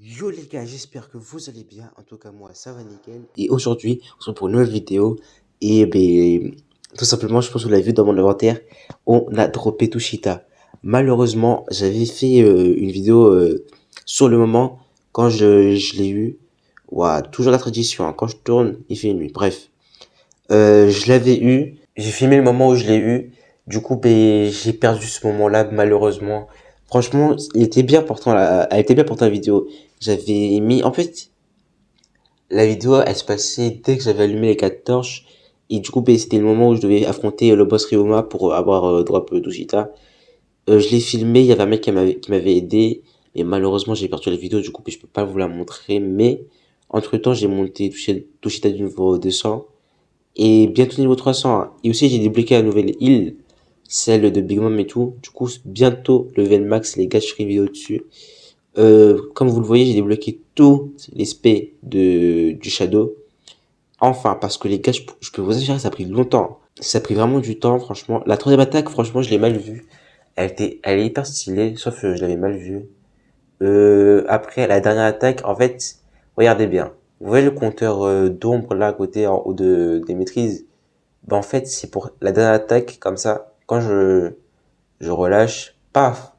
Yo les gars, j'espère que vous allez bien. En tout cas, moi, ça va nickel. Et aujourd'hui, on se retrouve pour une nouvelle vidéo. Et ben, tout simplement, je pense que vous l'avez vu dans mon inventaire, on a droppé Tushita. Malheureusement, j'avais fait une vidéo sur le moment quand je l'ai eu. Ouah, toujours la tradition, hein. Quand je tourne, il fait nuit. Bref, je l'avais eu. J'ai filmé le moment où je l'ai eu. Du coup, ben, j'ai perdu ce moment-là, malheureusement. Franchement, il était bien pourtant, elle était bien pourtant la vidéo. J'avais mis, en fait, la vidéo, elle se passait dès que j'avais allumé les 4 torches. Et du coup, ben, c'était le moment où je devais affronter le boss Ryoma pour avoir drop Tushita. Je l'ai filmé, il y avait un mec qui m'avait aidé. Mais malheureusement, j'ai perdu la vidéo, du coup, ben, je peux pas vous la montrer. Mais, entre-temps, j'ai monté Tushita du niveau 200. Et bientôt niveau 300, hein. Et aussi, j'ai débloqué la nouvelle île, celle de Big Mom et tout. Du coup, bientôt level max, les gars, je ferai une vidéo dessus. Comme vous le voyez, j'ai débloqué tous les spés du Shadow. Enfin, parce que les gars, je peux vous assurer, ça a pris longtemps. Ça a pris vraiment du temps, franchement. La troisième attaque, franchement, je l'ai mal vue. Elle est hyper stylée, sauf que je l'avais mal vue. Après, la dernière attaque, en fait, regardez bien. Vous voyez le compteur d'ombre là à côté, en haut des maîtrises? Ben, en fait, c'est pour la dernière attaque, comme ça, quand je relâche, paf!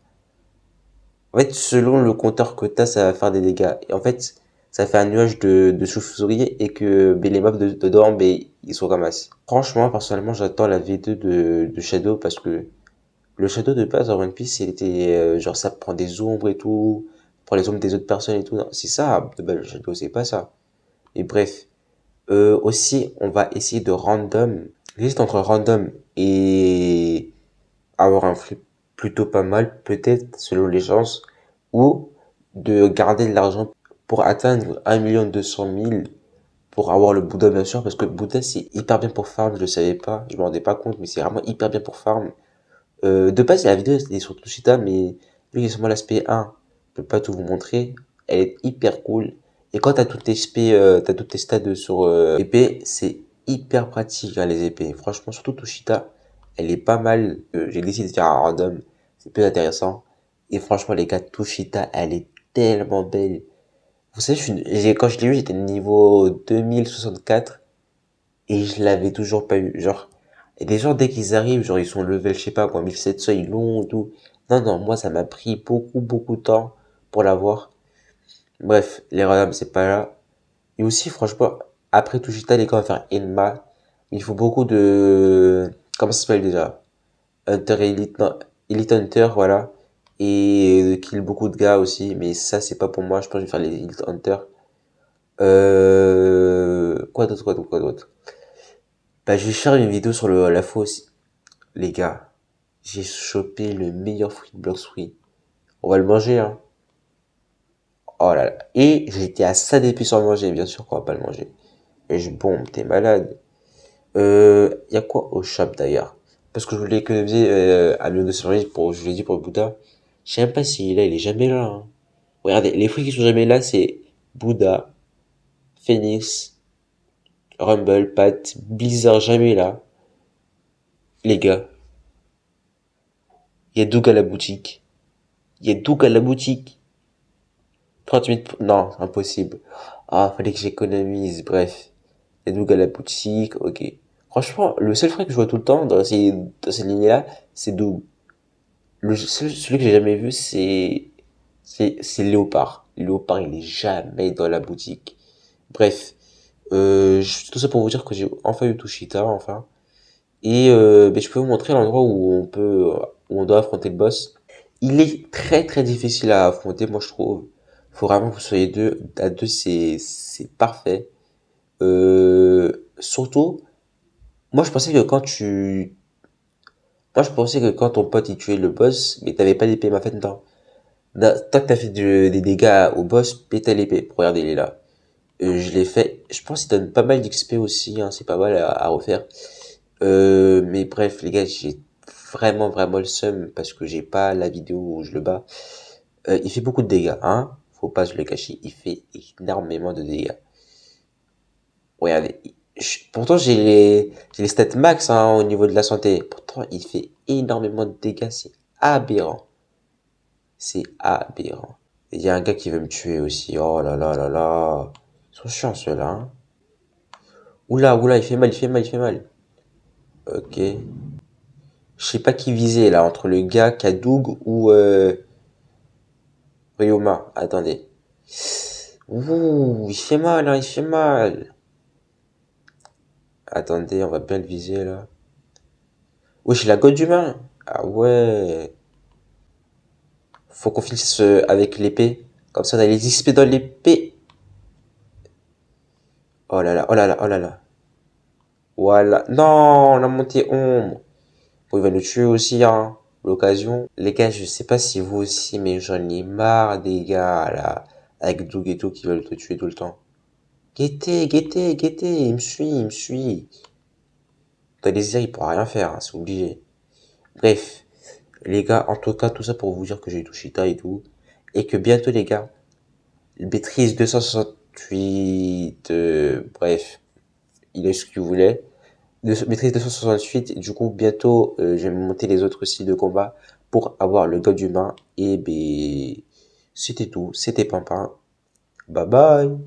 En fait, selon le compteur que t'as, ça va faire des dégâts. Et en fait, ça fait un nuage de chauve-souris et que ben, les mobs dedans, ben, ils sont ramasses. Franchement, personnellement, j'attends la V2 de Shadow parce que le Shadow de base en One Piece, il était genre ça prend des ombres et tout, prend les ombres des autres personnes et tout. Non, c'est ça, de base, le Shadow, c'est pas ça. Et bref, aussi, on va essayer de random. Juste entre random et avoir un flip plutôt pas mal, peut-être, selon les chances, ou de garder de l'argent pour atteindre 1 200 000 pour avoir le Bouddha, bien sûr, parce que Bouddha, c'est hyper bien pour farm, je le savais pas, je m'en rendais pas compte, mais c'est vraiment hyper bien pour farm. De base, la vidéo est sur Tushita, mais vu que c'est seulement l'aspect 1, je peux pas tout vous montrer, elle est hyper cool. Et quand t'as toutes tes SP, t'as toutes tes stats sur épée, c'est hyper pratique, hein, les épées. Franchement, surtout Tushita, elle est pas mal. J'ai décidé de faire un random, c'est plus intéressant. Et franchement, les gars, Tushita, elle est tellement belle. Vous savez, quand je l'ai eu, j'étais niveau 2064 et je l'avais toujours pas eu. Genre, et des gens, dès qu'ils arrivent, genre, ils sont level, je sais pas, quoi, 1700, ils l'ont, tout. Non, non, moi, ça m'a pris beaucoup, beaucoup de temps pour l'avoir. Bref, les randoms, c'est pas là. Et aussi, franchement, après Tushita, les gars, on va faire Enma. Il faut beaucoup de, comment ça s'appelle déjà? Hunter Elite, non, Elite Hunter, voilà. Et de kill beaucoup de gars aussi, mais ça, c'est pas pour moi, je pense que je vais faire les Elite Hunter. Quoi d'autre, quoi d'autre, quoi d'autre? Bah, je vais faire une vidéo sur la fausse. Les gars, j'ai chopé le meilleur fruit de Blox Fruit. On va le manger, hein. Oh là là. Et j'étais à ça d'épices sur le manger, bien sûr qu'on va pas le manger. Et je bombe, t'es malade. Y a quoi au shop d'ailleurs? Parce que je voulais économiser un million de calories pour, je l'ai dit pour le Bouddha. Je sais même pas s'il est là, il est jamais là, hein. Regardez, les fruits qui sont jamais là, c'est Bouddha, Phoenix, Rumble, Pat, Blizzard jamais là. Les gars, il y a Doug à la boutique. Il y a Doug à la boutique. 30 minutes, non, impossible. Ah, fallait que j'économise, bref. Il y a Doug à la boutique, ok. Franchement, le seul frère que je vois tout le temps dans ces lignes-là, c'est Doug. Celui que j'ai jamais vu, c'est Léopard. Léopard, il est jamais dans la boutique. Bref. Tout ça pour vous dire que j'ai enfin eu Tushita, enfin. Et, ben, je peux vous montrer l'endroit où on doit affronter le boss. Il est très très difficile à affronter, moi je trouve. Faut vraiment que vous soyez deux. À deux, c'est parfait. Surtout, moi je pensais que moi je pensais que quand ton pote il tuait le boss, mais t'avais pas d'épée, mais en fait non. Tant que t'as fait des dégâts au boss, pétale l'épée. Regardez, il est là. Je l'ai fait. Je pense qu'il donne pas mal d'XP aussi, hein, c'est pas mal à refaire. Mais bref, les gars, j'ai vraiment, vraiment le seum parce que j'ai pas la vidéo où je le bats. Il fait beaucoup de dégâts, hein. Faut pas se le cacher. Il fait énormément de dégâts. Regardez. Pourtant, j'ai les stats max, hein, au niveau de la santé. Pourtant, il fait énormément de dégâts. C'est aberrant. C'est aberrant. Il y a un gars qui veut me tuer aussi. Oh là là là là. Ils sont chiants ceux-là. Hein. Oula, oula, il fait mal, il fait mal, il fait mal. Ok. Je sais pas qui viser là, entre le gars Kadoug ou Ryoma. Attendez. Ouh, il fait mal, hein, il fait mal. Attendez, on va bien le viser là. Wesh, la god d'humain. Ah ouais. Faut qu'on finisse avec l'épée. Comme ça, on a les XP dans l'épée. Oh là là, oh là là, oh là là. Voilà. Non, on a monté ombre. Bon, il va nous tuer aussi, hein. L'occasion. Les gars, je sais pas si vous aussi, mais j'en ai marre des gars, là. Avec Doug et tout qui veulent te tuer tout le temps. Guettez, guettez, guettez. Il me suit, il me suit. Dans les airs, il pourra rien faire, hein, c'est obligé. Bref. Les gars, en tout cas, tout ça pour vous dire que j'ai tout Cheetah et tout. Et que bientôt, les gars, maîtrise 268, bref, il est ce qu'il voulait. Maîtrise 268, du coup, bientôt, je vais monter les autres styles de combat pour avoir le god humain. Et ben, c'était tout, c'était Pimpin. Bye bye.